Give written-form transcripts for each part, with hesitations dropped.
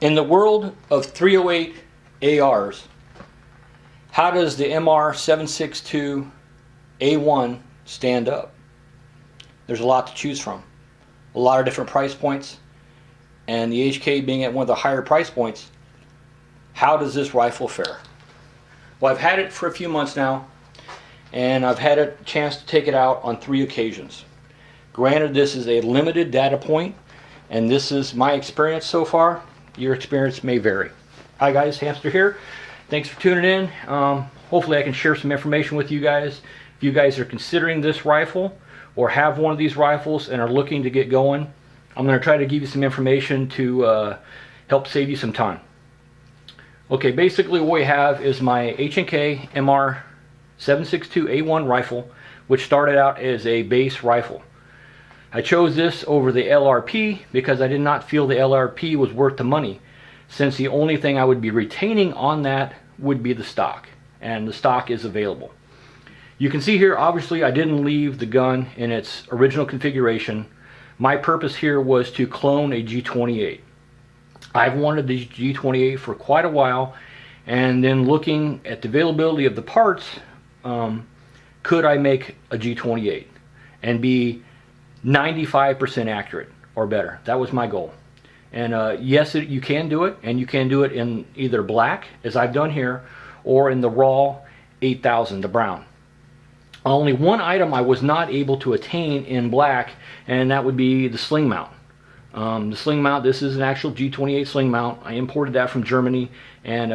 In the world of 308 ARs, how does the MR762 A1 stand up? There's a lot to choose from. A lot of different price points, and the HK being at one of the higher price points, how does this rifle fare? Well, I've had it for a few months now, and I've had a chance to take it out on 3 occasions. Granted, this is a limited data point, and this is my experience so far. Your experience may vary. Hi guys, Hamster here. Thanks for tuning in. Hopefully I can share some information with you guys. If you guys are considering this rifle or have one of these rifles and are looking to get going, I'm going to try to give you some information to help save you some time. Okay, basically what we have is my H&K MR762 A1 rifle, which started out as a base rifle. I chose this over the LRP because I did not feel the LRP was worth the money, since the only thing I would be retaining on that would be the stock, and the stock is available. You can see here, obviously I didn't leave the gun in its original configuration. My purpose here was to clone a G28. I've wanted the G28 for quite a while, and then looking at the availability of the parts, could I make a G28 and be 95% accurate or better? That was my goal. And yes, you can do it, and you can do it in either black, as I've done here, or in the raw 8000, the brown. Only one item I was not able to attain in black, and that would be the sling mount. The sling mount, this is an actual G28 sling mount. I imported that from Germany, and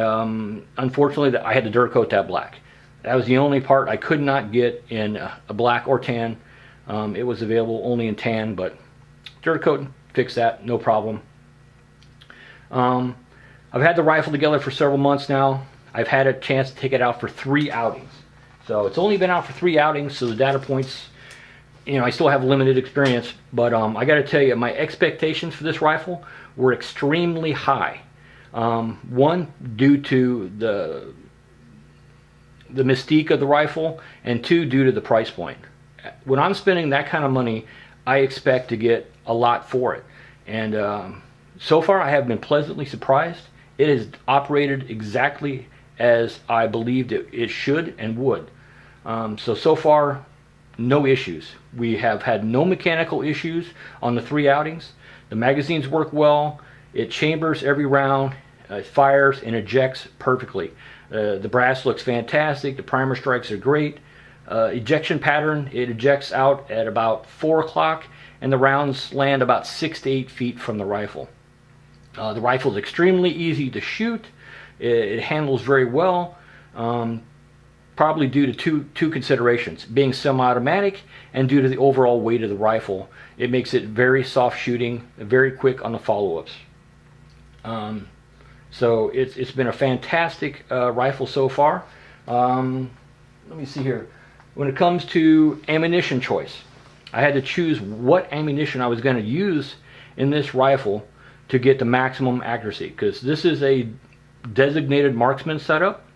unfortunately I had to Durcoat that black. That was the only part I could not get in a black or tan. It was available only in tan, but Durcoat fixed that, no problem. I've had the rifle together for several months now. I've had a chance to take it out for 3 outings. So it's only been out for 3 outings, so the data points, you know, I still have limited experience, but I got to tell you, my expectations for this rifle were extremely high. One, due to the mystique of the rifle, and 2, due to the price point. When I'm spending that kind of money, I expect to get a lot for it. And so far I have been pleasantly surprised. It has operated exactly as I believed it should and would. So far, no issues. We have had no mechanical issues on the 3 outings. The magazines work well. It chambers every round. It fires and ejects perfectly. The brass looks fantastic. The primer strikes are great. Ejection pattern, it ejects out at about 4 o'clock, and the rounds land about 6 to 8 feet from the rifle. The rifle is extremely easy to shoot. It handles very well, probably due to two considerations: being semi-automatic, and due to the overall weight of the rifle. It makes it very soft shooting, very quick on the follow-ups. So it's been a fantastic rifle so far. Let me see here. When it comes to ammunition choice, I had to choose what ammunition I was going to use in this rifle to get the maximum accuracy, because this is a designated marksman setup.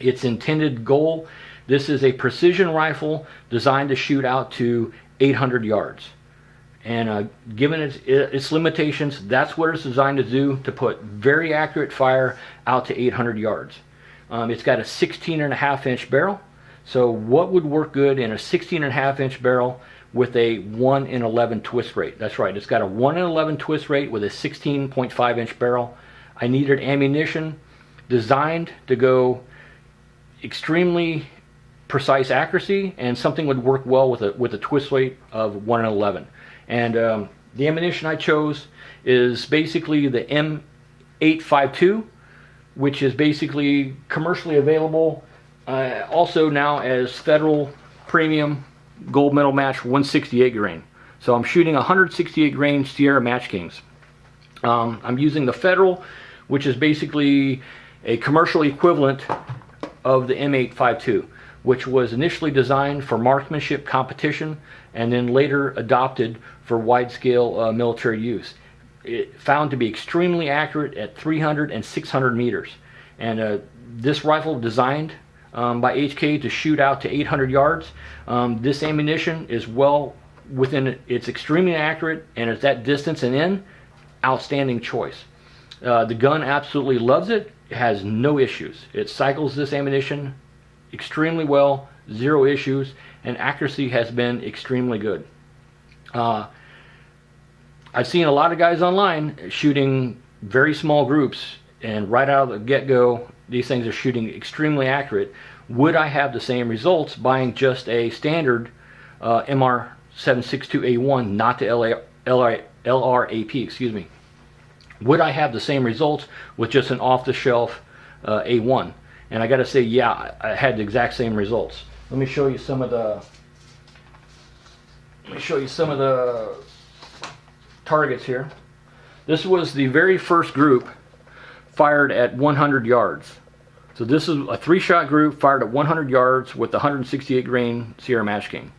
Its intended goal, this is a precision rifle designed to shoot out to 800 yards. And given its limitations, that's what it's designed to do, to put very accurate fire out to 800 yards. It's got a 16.5-inch barrel. So what would work good in a 16.5-inch barrel with a 1 in 11 twist rate? That's right, it's got a 1 in 11 twist rate with a 16.5-inch barrel. I needed ammunition designed to go extremely precise accuracy, and something would work well with a twist rate of 1 in 11. And the ammunition I chose is basically the M852, which is basically commercially available also now as Federal Premium Gold Medal Match 168 grain. So I'm shooting 168 grain Sierra Match Kings. I'm using the Federal, which is basically a commercial equivalent of the M852, which was initially designed for marksmanship competition and then later adopted for wide-scale military use. It found to be extremely accurate at 300 and 600 meters. And this rifle, designed by HK to shoot out to 800 yards, this ammunition is well within, it's extremely accurate, and at that distance and in, outstanding choice. The gun absolutely loves it. It has no issues. It cycles this ammunition extremely well, zero issues, and accuracy has been extremely good. I've seen a lot of guys online shooting very small groups, and right out of the get-go, these things are shooting extremely accurate. Would I have the same results buying just a standard MR762 A1, not the LRAP, excuse me? Would I have the same results with just an off-the-shelf A1? And I got to say, yeah, I had the exact same results. Let me show you some of the. Targets here. This was the very first group fired at 100 yards. So this is a 3-shot group fired at 100 yards with the 168 grain Sierra Match King.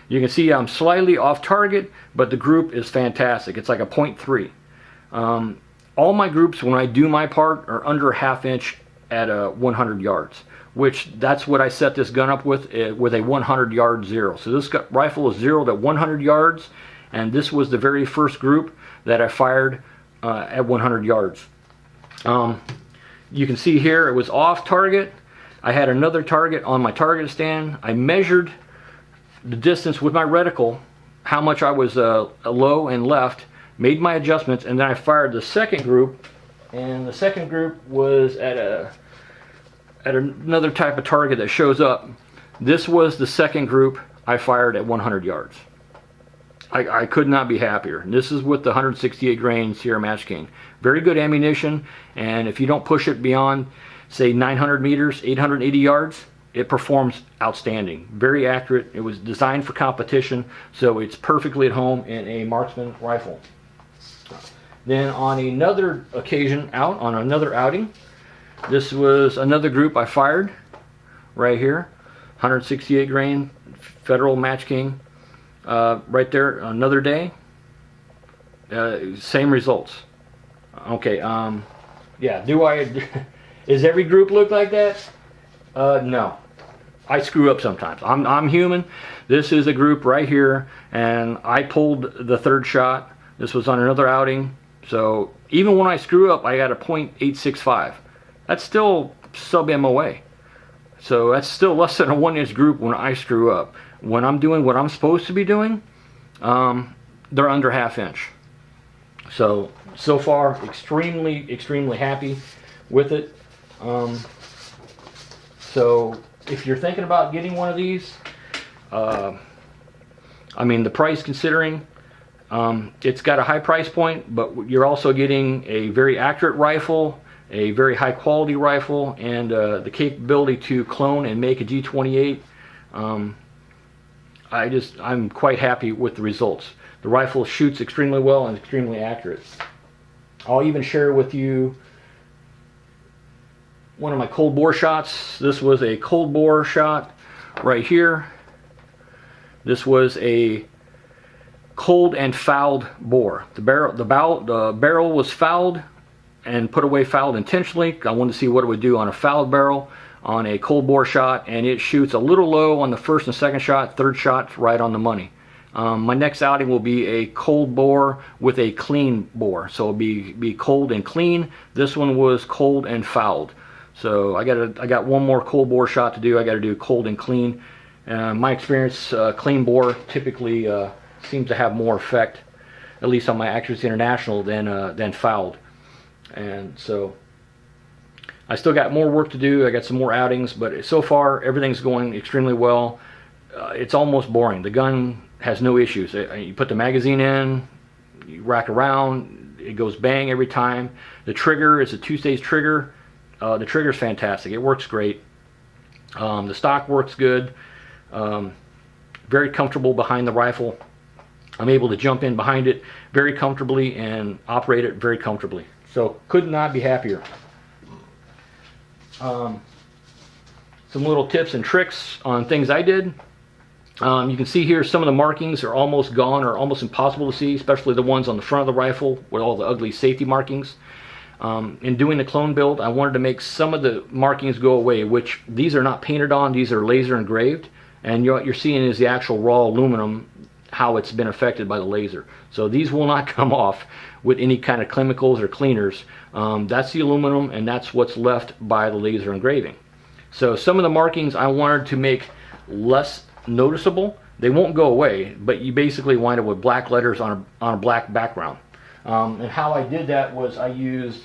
You can see I'm slightly off target, but the group is fantastic. It's like a 0.3. All my groups, when I do my part, are under a ½ inch at 100 yards, which that's what I set this gun up with a 100 yard zero. So this rifle is zeroed at 100 yards, and this was the very first group that I fired at 100 yards. You can see here it was off target. I had another target on my target stand. I measured the distance with my reticle, how much I was low and left, made my adjustments, and then I fired the second group, and the second group was at another type of target that shows up. This was the second group I fired at 100 yards. I could not be happier. This is with the 168 grain Sierra Match King. Very good ammunition, and if you don't push it beyond, say, 900 meters, 880 yards, it performs outstanding. Very accurate. It was designed for competition, so it's perfectly at home in a marksman rifle. Then on another occasion on another outing, this was another group I fired right here, 168 grain Federal Match King. Right there, another day, same results. Okay, yeah, is every group look like that? No, I screw up sometimes. I'm human. This is a group right here, and I pulled the third shot. This was on another outing, so even when I screw up, I got a .865. That's still sub MOA. So that's still less than a 1-inch group when I screw up. When I'm doing what I'm supposed to be doing, they're under ½ inch. So far, extremely happy with it. So if you're thinking about getting one of these, I mean, the price considering, it's got a high price point, but you're also getting a very accurate rifle, a very high quality rifle, and the capability to clone and make a G28. I'm quite happy with the results. The rifle shoots extremely well and extremely accurate. I'll even share with you one of my cold bore shots. This was a cold bore shot right here. This was a cold and fouled bore. The barrel was fouled and put away fouled intentionally. I wanted to see what it would do on a fouled barrel on a cold bore shot, and it shoots a little low on the first and second shot. Third shot's right on the money. My next outing will be a cold bore with a clean bore, so it'll be cold and clean. This one was cold and fouled, so I got one more cold bore shot to do. I got to do cold and clean. My experience, clean bore typically seems to have more effect, at least on my Accuracy International, than fouled. And so I still got more work to do. I got some more outings, but so far everything's going extremely well. It's almost boring. The gun has no issues. You put the magazine in, you rack around, it goes bang every time. The trigger is a 2-stage trigger. The trigger is fantastic. It works great. The stock works good. Very comfortable behind the rifle. I'm able to jump in behind it very comfortably and operate it very comfortably. So could not be happier. Some little tips and tricks on things I did. You can see here some of the markings are almost gone or almost impossible to see, especially the ones on the front of the rifle with all the ugly safety markings. In doing the clone build, I wanted to make some of the markings go away, which these are not painted on, these are laser engraved, and what you're seeing is the actual raw aluminum, how it's been affected by the laser. So these will not come off with any kind of chemicals or cleaners. That's the aluminum, and that's what's left by the laser engraving. So some of the markings I wanted to make less noticeable. They won't go away, but you basically wind up with black letters on a black background. And how I did that was I used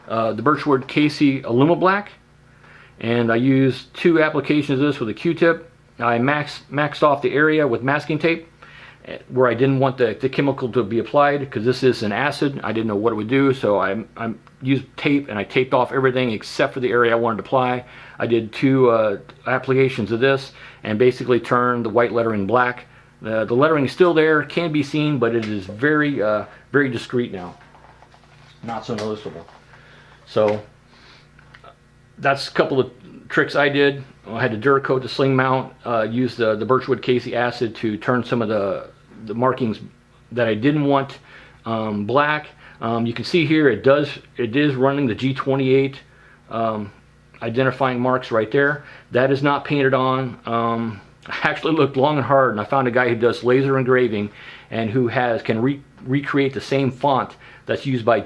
the Birchwood Casey Alumablack, and I used 2 applications of this with a Q-tip. I maxed off the area with masking tape where I didn't want the chemical to be applied, because this is an acid. I didn't know what it would do, so I used tape, and I taped off everything except for the area I wanted to apply. I did 2 applications of this and basically turned the white lettering black. The lettering is still there, can be seen, but it is very very discreet now, not so noticeable. So that's a couple of tricks I did. I had to Duracoat the sling mount, used the Birchwood Casey acid to turn some of the markings that I didn't want black. You can see here it is running the G28 identifying marks right there. That is not painted on. I actually looked long and hard, and I found a guy who does laser engraving and who can recreate the same font that's used by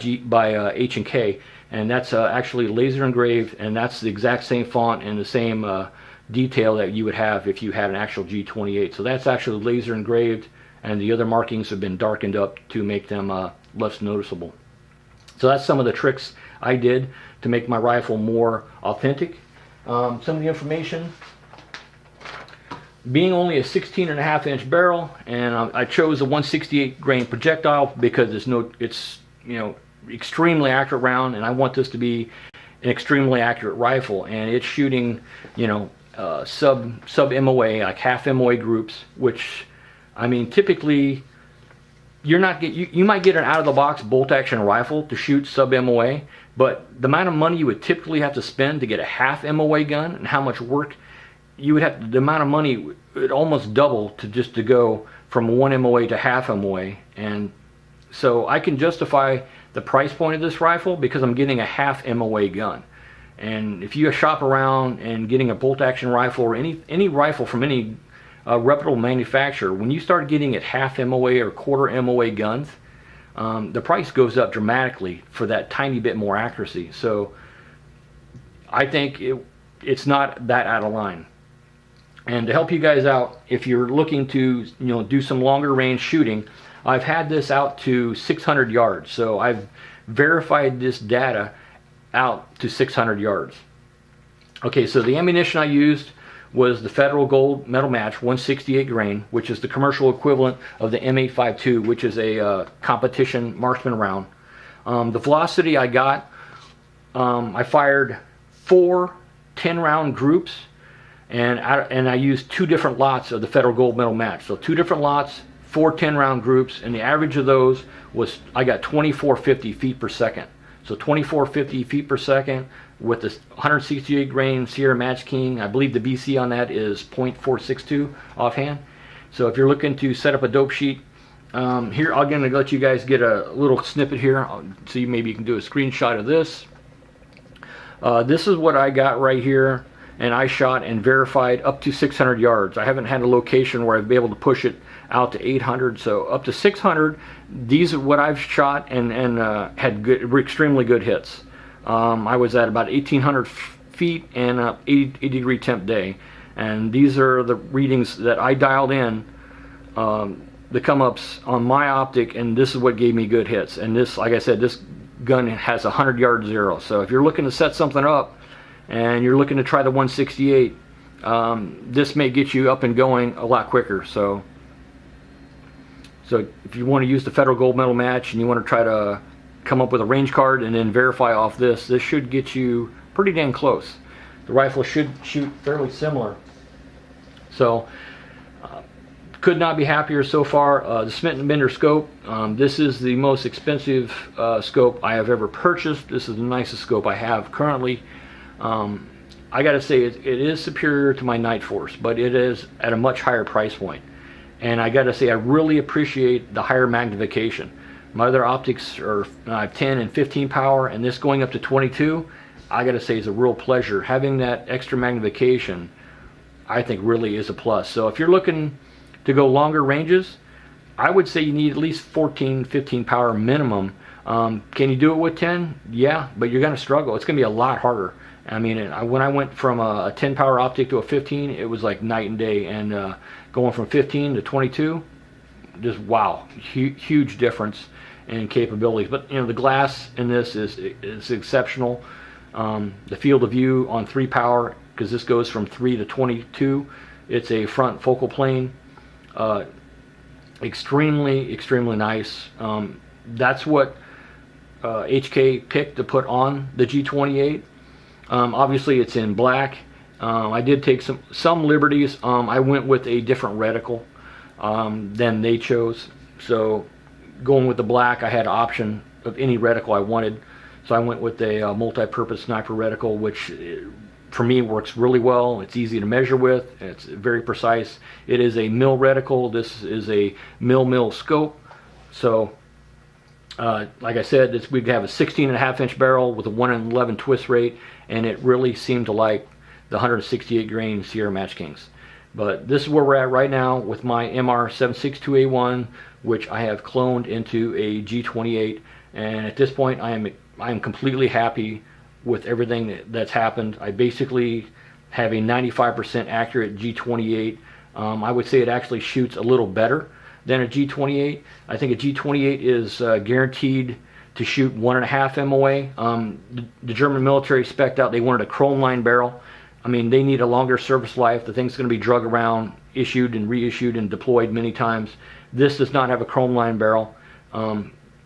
H&K, and that's actually laser engraved, and that's the exact same font and the same detail that you would have if you had an actual G28. So that's actually laser engraved, and the other markings have been darkened up to make them less noticeable. So that's some of the tricks I did to make my rifle more authentic. Some of the information: being only a 16.5-inch barrel, and I chose a 168 grain projectile because it's extremely accurate round, and I want this to be an extremely accurate rifle, and it's shooting sub MOA, like half MOA groups, which, I mean, typically you might get an out of the box bolt action rifle to shoot sub MOA, but the amount of money you would typically have to spend to get a half MOA gun, and how much work you would have, the amount of money would almost double to go from 1 MOA to half MOA. And so I can justify the price point of this rifle because I'm getting a half MOA gun. And if you shop around and getting a bolt action rifle or any rifle from any reputable manufacturer, when you start getting at half MOA or quarter MOA guns, the price goes up dramatically for that tiny bit more accuracy. So I think it's not that out of line. And to help you guys out, if you're looking to do some longer range shooting, I've had this out to 600 yards. So I've verified this data out to 600 yards. Okay, so the ammunition I used was the Federal Gold Metal Match 168 grain, which is the commercial equivalent of the M852, which is a competition marksman round. The velocity I got, I fired 4 10-round groups, and I used 2 different lots of the Federal Gold Metal Match. So 2 different lots, 4 10-round groups, and the average of those was, I got 2450 feet per second. So 2450 feet per second with the 168 grain Sierra Match King. I believe the BC on that is .462 offhand. So if you're looking to set up a dope sheet, here I'm going to let you guys get a little snippet here. So maybe you can do a screenshot of this. This is what I got right here, and I shot and verified up to 600 yards. I haven't had a location where I've been able to push it out to 800, so up to 600. These are what I've shot and had extremely good hits. I was at about 1800 feet and 80 degree temp day, and these are the readings that I dialed in, the come-ups on my optic, and this is what gave me good hits. And this, like I said, this gun has 100 yard zero. So if you're looking to set something up and you're looking to try the 168, this may get you up and going a lot quicker. So if you want to use the Federal Gold Metal Match and you want to try to come up with a range card and then verify off this should get you pretty dang close. The rifle should shoot fairly similar. So could not be happier so far. The Smith & Bender scope, this is the most expensive scope I have ever purchased. This is the nicest scope I have currently. I gotta say it is superior to my Night Force, but it is at a much higher price point. And I gotta say I really appreciate the higher magnification. My other optics are 10 and 15 power, and this going up to 22, I gotta say is a real pleasure. Having that extra magnification, I think really is a plus. So if you're looking to go longer ranges, I would say you need at least 14, 15 power minimum Can you do it with 10? Yeah, but you're going to struggle. It's going to be a lot harder. I mean, when I went from a 10 power optic to a 15, it was like night and day. And going from 15 to 22, just wow, huge difference in capabilities. But you know, the glass in this is exceptional. The field of view on 3 power, because this goes from 3 to 22, it's a front focal plane. Extremely nice. That's what HK picked to put on the G28. Obviously it's in black. I did take some liberties. I went with a different reticle than they chose. So going with the black, I had an option of any reticle I wanted. So I went with a multi-purpose sniper reticle, which for me works really well. It's easy to measure with. It's very precise. It is a mil reticle. This is a mil scope. So like I said, we have a 16.5-inch barrel with a 1 in 11 twist rate, and it really seemed to like the 168 grain Sierra Match Kings. But this is where we're at right now with my MR762 A1, which I have cloned into a G28, and at this point I am completely happy with everything that's happened. I basically have a 95% accurate G28. I would say it actually shoots a little better than a G28. I think a G28 is guaranteed to shoot 1.5 MOA. The German military spec'd out, they wanted a chrome line barrel. I mean, they need a longer service life. The thing's going to be drug around, issued and reissued and deployed many times. This does not have a chrome line barrel.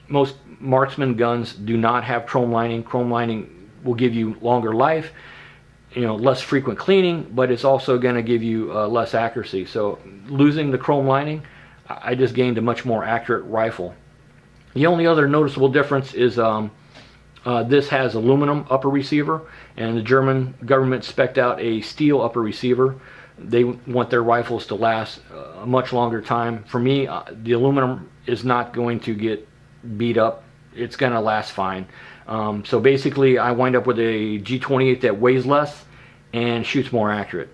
Most marksman guns do not have chrome lining. Chrome lining will give you longer life, you know, less frequent cleaning, but it's also going to give you less accuracy. So losing the chrome lining, I just gained a much more accurate rifle. The only other noticeable difference is this has aluminum upper receiver, and the German government spec'd out a steel upper receiver. They want their rifles to last a much longer time. For me, the aluminum is not going to get beat up. It's going to last fine. So basically, I wind up with a G28 that weighs less and shoots more accurate.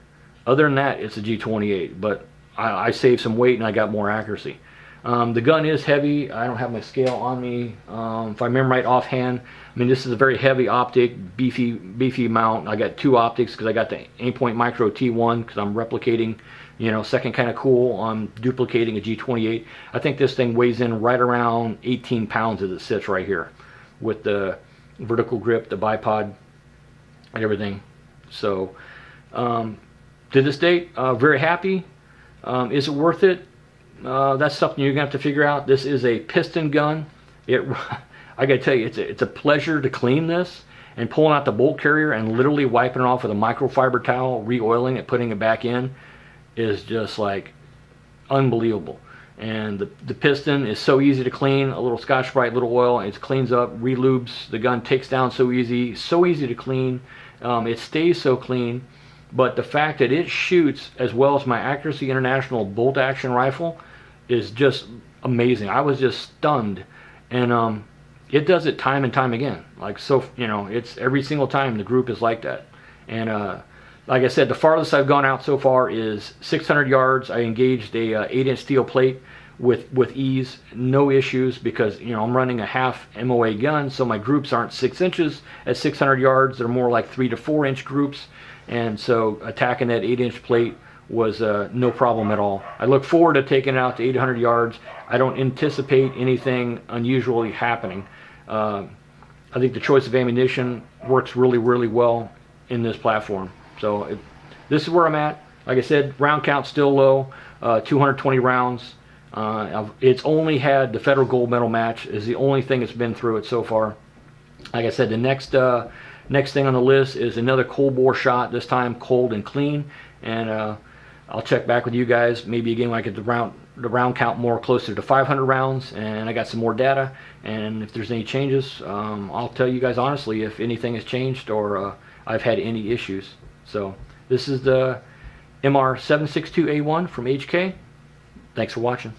Other than that, it's a G28, but I saved some weight and I got more accuracy. The gun is heavy. I don't have my scale on me. If I remember right offhand, I mean, this is a very heavy optic, beefy mount. I got 2 optics because I got the Aimpoint Micro T1 because I'm replicating, you know, second kind of cool. I'm duplicating a G28. I think this thing weighs in right around 18 pounds as it sits right here with the vertical grip, the bipod, and everything. So to this date, very happy. Is it worth it? That's something you're gonna have to figure out. This is a piston gun. I gotta tell you, it's a pleasure to clean this and pulling out the bolt carrier and literally wiping it off with a microfiber towel, re-oiling it, putting it back in is just like unbelievable. And the piston is so easy to clean. A little Scotch-Brite, little oil, it cleans up, relubes. The gun takes down so easy to clean. It stays so clean. But the fact that it shoots as well as my Accuracy International bolt action rifle is just amazing. I was just stunned. And it does it time and time again. Like, so, you know, it's every single time the group is like that. And like I said, the farthest I've gone out so far is 600 yards. I engaged a 8-inch steel plate with ease, no issues, because, you know, I'm running a half MOA gun, so my groups aren't 6 inches at 600 yards. They're more like 3 to 4 inch groups. And so attacking that 8-inch plate was no problem at all. I look forward to taking it out to 800 yards. I don't anticipate anything unusually happening. I think the choice of ammunition works really well in this platform. So this is where I'm at. Like I said, round count still low, 220 rounds. It's only had the federal gold medal match is the only thing that's been through it so far. Like I said, the next thing on the list is another cold bore shot, this time cold and clean. And I'll check back with you guys maybe again when I get the round count more closer to 500 rounds and I got some more data. And if there's any changes, I'll tell you guys honestly if anything has changed or I've had any issues. So this is the MR762 A1 from HK. Thanks for watching.